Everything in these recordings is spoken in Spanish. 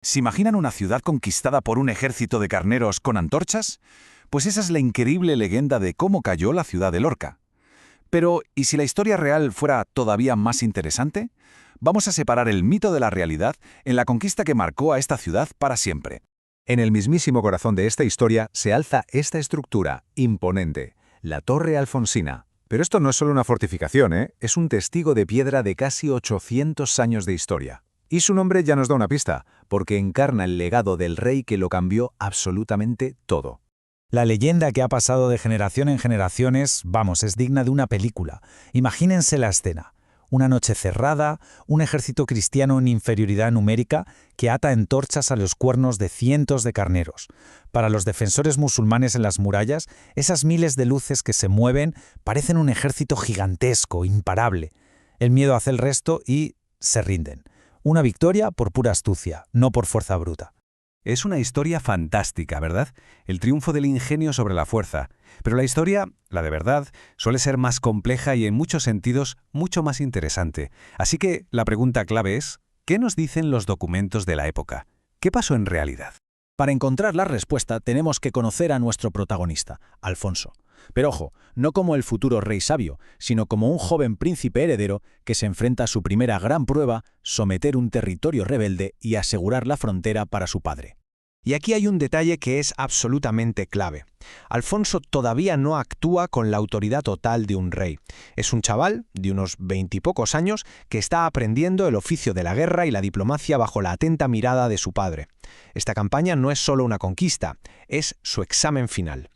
¿Se imaginan una ciudad conquistada por un ejército de carneros con antorchas? Pues esa es la increíble leyenda de cómo cayó la ciudad de Lorca. Pero, ¿y si la historia real fuera todavía más interesante? Vamos a separar el mito de la realidad en la conquista que marcó a esta ciudad para siempre. En el mismísimo corazón de esta historia se alza esta estructura imponente, la Torre Alfonsina. Pero esto no es solo una fortificación, es un testigo de piedra de casi 800 años de historia. Y su nombre ya nos da una pista, porque encarna el legado del rey que lo cambió absolutamente todo. La leyenda que ha pasado de generación en generaciones, es digna de una película. Imagínense la escena. Una noche cerrada, un ejército cristiano en inferioridad numérica que ata antorchas a los cuernos de cientos de carneros. Para los defensores musulmanes en las murallas, esas miles de luces que se mueven parecen un ejército gigantesco, imparable. El miedo hace el resto y se rinden. Una victoria por pura astucia, no por fuerza bruta. Es una historia fantástica, ¿verdad? El triunfo del ingenio sobre la fuerza. Pero la historia, la de verdad, suele ser más compleja y en muchos sentidos mucho más interesante. Así que la pregunta clave es, ¿qué nos dicen los documentos de la época? ¿Qué pasó en realidad? Para encontrar la respuesta tenemos que conocer a nuestro protagonista, Alfonso. Pero ojo, no como el futuro rey sabio, sino como un joven príncipe heredero que se enfrenta a su primera gran prueba, someter un territorio rebelde y asegurar la frontera para su padre. Y aquí hay un detalle que es absolutamente clave. Alfonso todavía no actúa con la autoridad total de un rey. Es un chaval de unos 20 y pocos años que está aprendiendo el oficio de la guerra y la diplomacia bajo la atenta mirada de su padre. Esta campaña no es solo una conquista, es su examen final.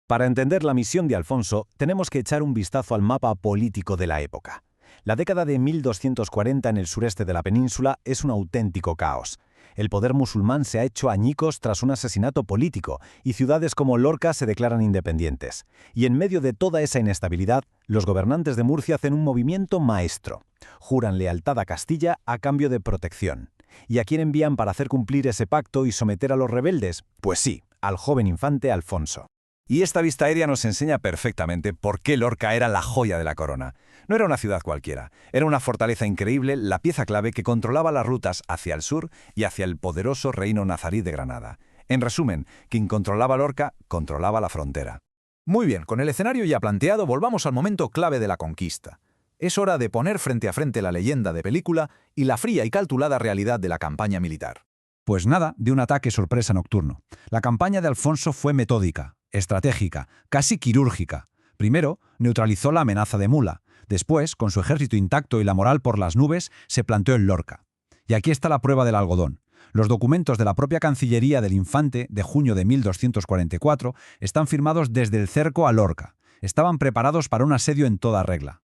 Para entender la misión de Alfonso, tenemos que echar un vistazo al mapa político de la época. La década de 1240 en el sureste de la península es un auténtico caos. El poder musulmán se ha hecho añicos tras un asesinato político y ciudades como Lorca se declaran independientes. Y en medio de toda esa inestabilidad, los gobernantes de Murcia hacen un movimiento maestro. Juran lealtad a Castilla a cambio de protección. ¿Y a quién envían para hacer cumplir ese pacto y someter a los rebeldes? Pues sí, al joven infante Alfonso. Y esta vista aérea nos enseña perfectamente por qué Lorca era la joya de la corona. No era una ciudad cualquiera, era una fortaleza increíble, la pieza clave que controlaba las rutas hacia el sur y hacia el poderoso reino nazarí de Granada. En resumen, quien controlaba Lorca, controlaba la frontera. Muy bien, con el escenario ya planteado, volvamos al momento clave de la conquista. Es hora de poner frente a frente la leyenda de película y la fría y calculada realidad de la campaña militar. Pues nada de un ataque sorpresa nocturno. La campaña de Alfonso fue metódica, estratégica, casi quirúrgica. Primero, neutralizó la amenaza de Mula. Después, con su ejército intacto y la moral por las nubes, se planteó en Lorca. Y aquí está la prueba del algodón. Los documentos de la propia Cancillería del Infante, de junio de 1244, están firmados desde el cerco a Lorca. Estaban preparados para un asedio en toda regla.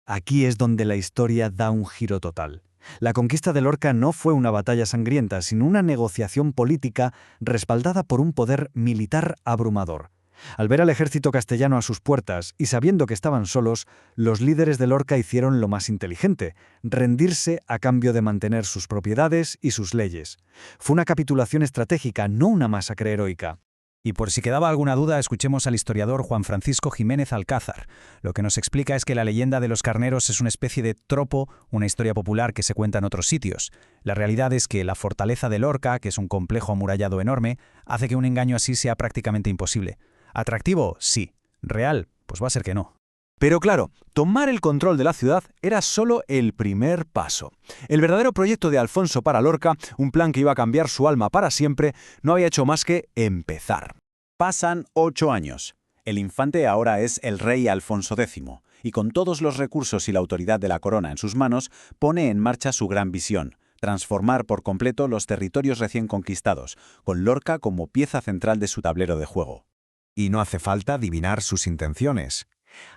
Aquí es donde la historia da un giro total. La conquista de Lorca no fue una batalla sangrienta, sino una negociación política respaldada por un poder militar abrumador. Al ver al ejército castellano a sus puertas y sabiendo que estaban solos, los líderes de Lorca hicieron lo más inteligente, rendirse a cambio de mantener sus propiedades y sus leyes. Fue una capitulación estratégica, no una masacre heroica. Y por si quedaba alguna duda, escuchemos al historiador Juan Francisco Jiménez Alcázar. Lo que nos explica es que la leyenda de los carneros es una especie de tropo, una historia popular que se cuenta en otros sitios. La realidad es que la fortaleza de Lorca, que es un complejo amurallado enorme, hace que un engaño así sea prácticamente imposible. ¿Atractivo? Sí. ¿Real? Pues va a ser que no. Pero claro, tomar el control de la ciudad era solo el primer paso. El verdadero proyecto de Alfonso para Lorca, un plan que iba a cambiar su alma para siempre, no había hecho más que empezar. Pasan 8 años. El infante ahora es el rey Alfonso X, y con todos los recursos y la autoridad de la corona en sus manos, pone en marcha su gran visión: transformar por completo los territorios recién conquistados, con Lorca como pieza central de su tablero de juego. Y no hace falta adivinar sus intenciones.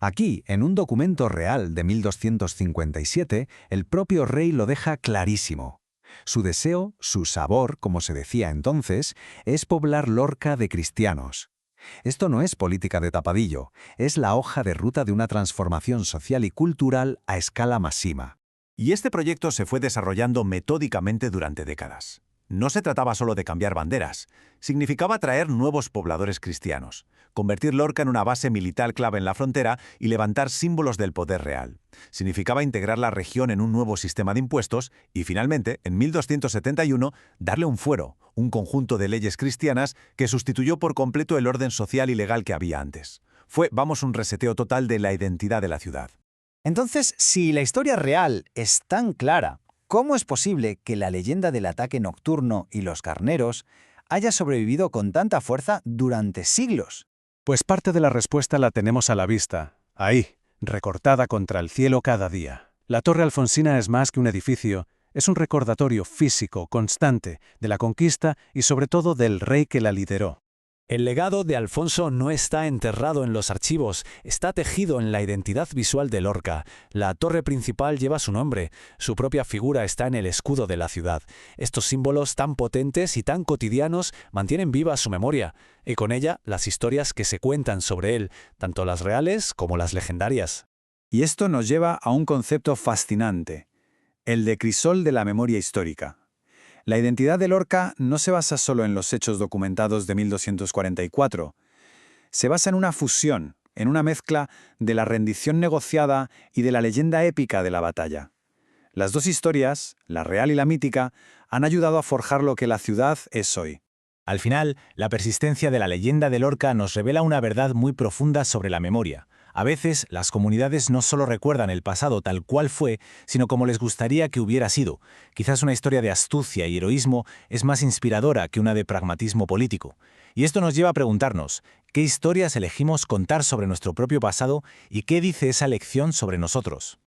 Aquí, en un documento real de 1257, el propio rey lo deja clarísimo. Su deseo, su sabor, como se decía entonces, es poblar Lorca de cristianos. Esto no es política de tapadillo, es la hoja de ruta de una transformación social y cultural a escala máxima. Y este proyecto se fue desarrollando metódicamente durante décadas. No se trataba solo de cambiar banderas, significaba traer nuevos pobladores cristianos, convertir Lorca en una base militar clave en la frontera y levantar símbolos del poder real. Significaba integrar la región en un nuevo sistema de impuestos y, finalmente, en 1271, darle un fuero, un conjunto de leyes cristianas que sustituyó por completo el orden social y legal que había antes. Fue, un reseteo total de la identidad de la ciudad. Entonces, si la historia real es tan clara, ¿cómo es posible que la leyenda del ataque nocturno y los carneros haya sobrevivido con tanta fuerza durante siglos? Pues parte de la respuesta la tenemos a la vista, ahí, recortada contra el cielo cada día. La Torre Alfonsina es más que un edificio, es un recordatorio físico, constante, de la conquista y sobre todo del rey que la lideró. El legado de Alfonso no está enterrado en los archivos, está tejido en la identidad visual de Lorca. La torre principal lleva su nombre, su propia figura está en el escudo de la ciudad. Estos símbolos tan potentes y tan cotidianos mantienen viva su memoria, y con ella las historias que se cuentan sobre él, tanto las reales como las legendarias. Y esto nos lleva a un concepto fascinante, el de crisol de la memoria histórica. La identidad de Lorca no se basa solo en los hechos documentados de 1244. Se basa en una fusión, en una mezcla de la rendición negociada y de la leyenda épica de la batalla. Las dos historias, la real y la mítica, han ayudado a forjar lo que la ciudad es hoy. Al final, la persistencia de la leyenda de Lorca nos revela una verdad muy profunda sobre la memoria. A veces, las comunidades no solo recuerdan el pasado tal cual fue, sino como les gustaría que hubiera sido. Quizás una historia de astucia y heroísmo es más inspiradora que una de pragmatismo político. Y esto nos lleva a preguntarnos, ¿qué historias elegimos contar sobre nuestro propio pasado y qué dice esa lección sobre nosotros?